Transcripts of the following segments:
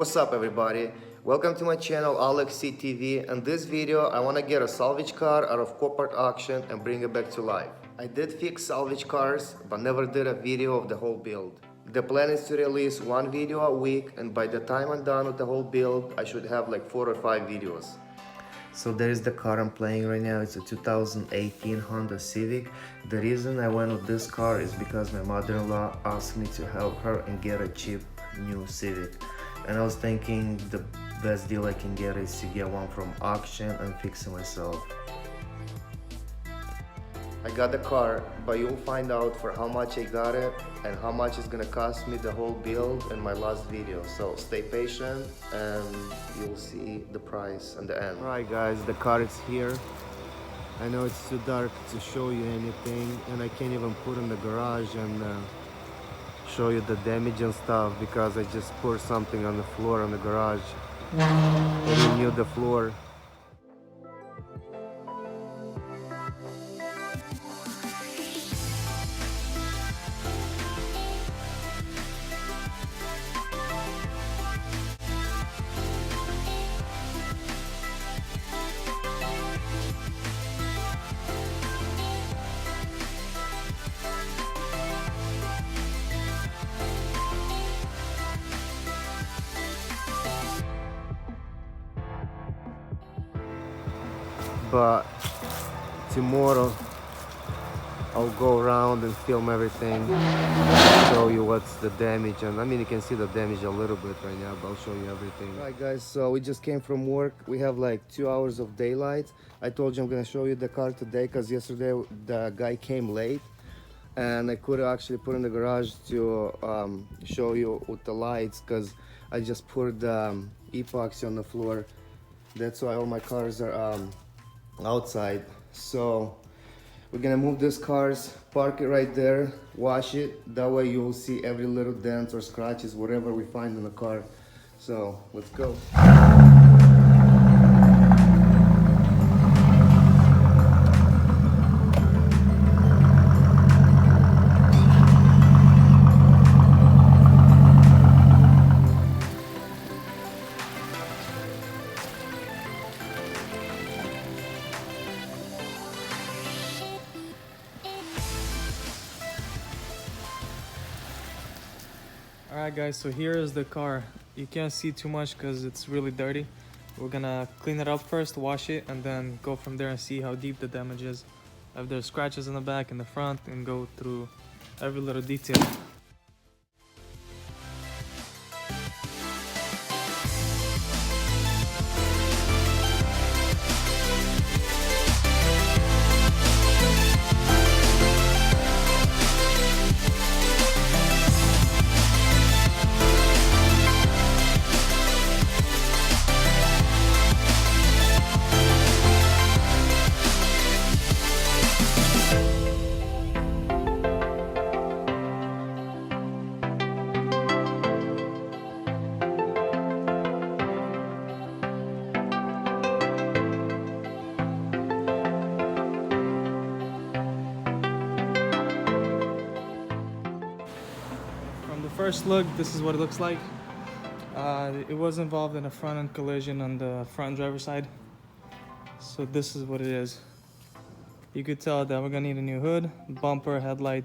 What's up everybody? Welcome to my channel Alex CTV. In this video I want to get a salvage car out of corporate auction and bring it back to life. I did fix salvage cars but never did a video of the whole build. The plan is to release one video a week, and by the time I'm done with the whole build I should have like 4 or 5 videos. So there is the car I'm playing right now. It's a 2018 Honda Civic. The reason I went with this car is because my mother-in-law asked me to help her and get a cheap new Civic. And I was thinking the best deal I can get is to get one from auction and fix it myself. I got the car, but you'll find out for how much I got it and how much it's gonna cost me the whole build in my last video. So stay patient and you'll see the price and the end. Alright guys, the car is here. I know it's too dark to show you anything, and I can't even put in the garage and show you the damage and stuff because I just poured something on the floor in the garage. I renewed the floor. But tomorrow I'll go around and film everything, show you what's the damage. And I mean, you can see the damage a little bit right now, but I'll show you everything. Alright guys, so we just came from work. We have like 2 hours of daylight. I told you I'm gonna show you the car today because yesterday the guy came late and I could actually put in the garage to show you with the lights because I just poured epoxy on the floor. That's why all my cars are outside. So we're gonna move these cars, park it right there, wash it. That way you'll see every little dent or scratches, whatever we find in the car. So let's go. Alright guys, so here is the car. You can't see too much because it's really dirty. We're gonna clean it up first, wash it, and then go from there and see how deep the damage is. If there's scratches in the back and the front, and go through every little detail. First look, this is what it looks like. It was involved in a front-end collision on the front driver's side. So this is what it is. You could tell that we're gonna need a new hood, bumper, headlight,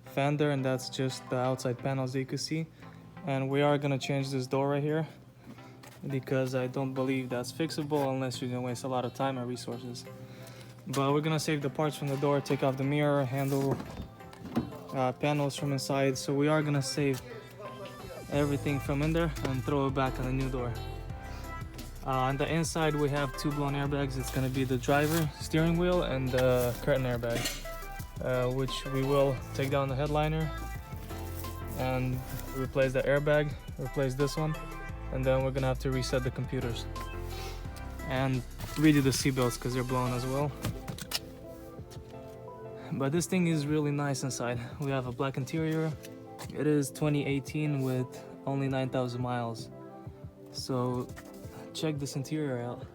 fender, and that's just the outside panels that you can see. And we are gonna change this door right here because I don't believe that's fixable unless you're gonna waste a lot of time and resources. But we're gonna save the parts from the door, take off the mirror, handle, panels from inside. So we are gonna save everything from in there and throw it back on the new door. On the inside we have 2 blown airbags. It's going to be the driver steering wheel and the curtain airbag, which we will take down the headliner and replace the airbag, replace this one, and then we're gonna have to reset the computers and redo the seatbelts because they're blown as well. But this thing is really nice inside. We have a black interior. It is 2018 with only 9,000 miles. So check this interior out.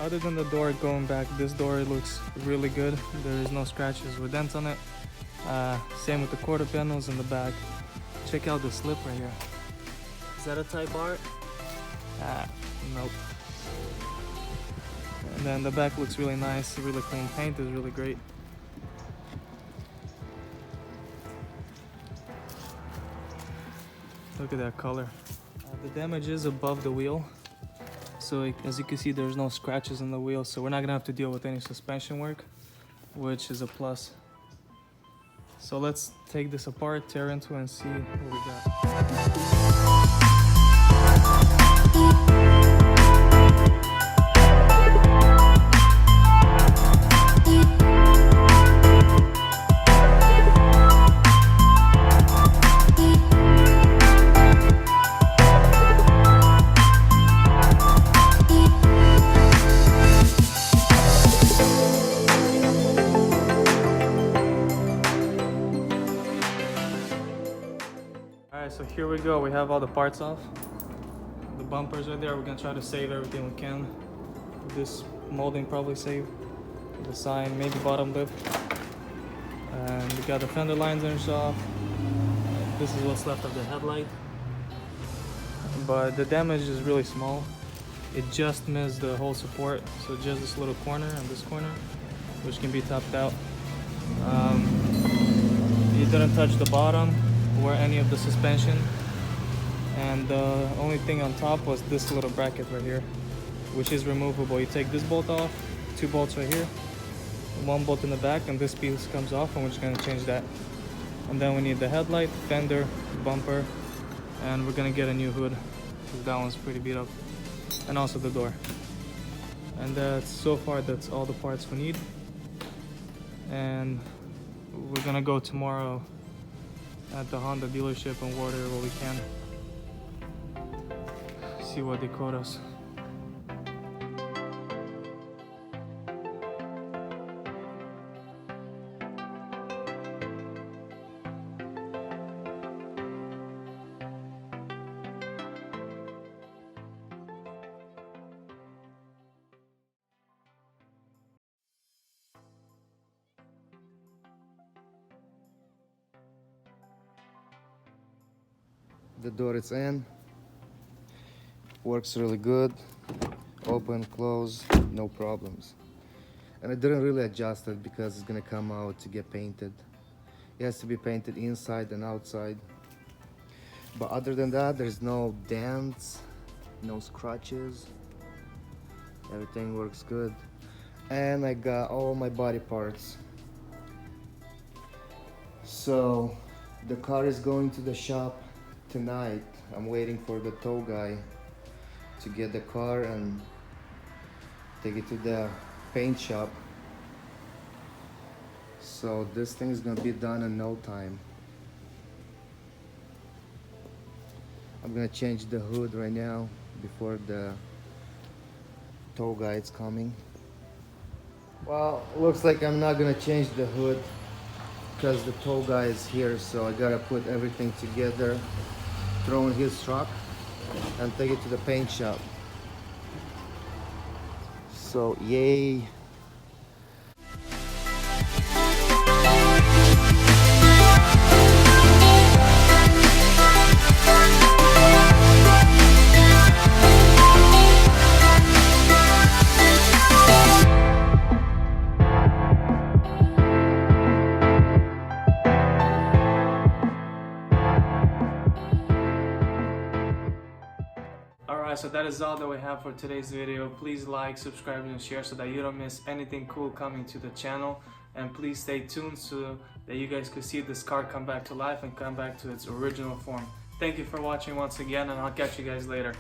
Other than the door going back, this door looks really good. There is no scratches or dents on it. Same with the quarter panels in the back. Check out the slip right here. Is that a Type R? Nope. And then the back looks really nice, really clean. Paint is really great. Look at that color. The damage is above the wheel. So as you can see, there's no scratches in the wheel, so we're not gonna have to deal with any suspension work, which is a plus. So let's take this apart, tear into it, and see what we got. Alright, so here we go. We have all the parts off. The bumpers are there. We're gonna try to save everything we can. This molding probably saved. The sign, maybe bottom lip. And we got the fender liners off. This is what's left of the headlight. But the damage is really small. It just missed the whole support. So just this little corner and this corner, which can be topped out. It didn't touch the bottom or any of the suspension, and the only thing on top was this little bracket right here, which is removable. You take this bolt off, 2 bolts right here, 1 bolt in the back, and this piece comes off, and we're just gonna change that. And then we need the headlight, fender, bumper, and we're gonna get a new hood because that one's pretty beat up, and also the door. And so far that's all the parts we need, and we're gonna go tomorrow at the Honda dealership and order what we can. See what they quote us. The door is in, works really good, open, close, no problems. And I didn't really adjust it because it's gonna come out to get painted. It has to be painted inside and outside. But other than that, there's no dents, no scratches. Everything works good. And I got all my body parts. So the car is going to the shop tonight. I'm waiting for the tow guy to get the car and take it to the paint shop. So this thing is gonna be done in no time. I'm gonna change the hood right now before the tow guy is coming. Well, looks like I'm not gonna change the hood because the tow guy is here, so I gotta put everything together, throw in his truck, and take it to the paint shop. So, yay! Alright, so that is all that we have for today's video. Please like, subscribe, and share so that you don't miss anything cool coming to the channel. And please stay tuned so that you guys could see this car come back to life and come back to its original form. Thank you for watching once again, and I'll catch you guys later.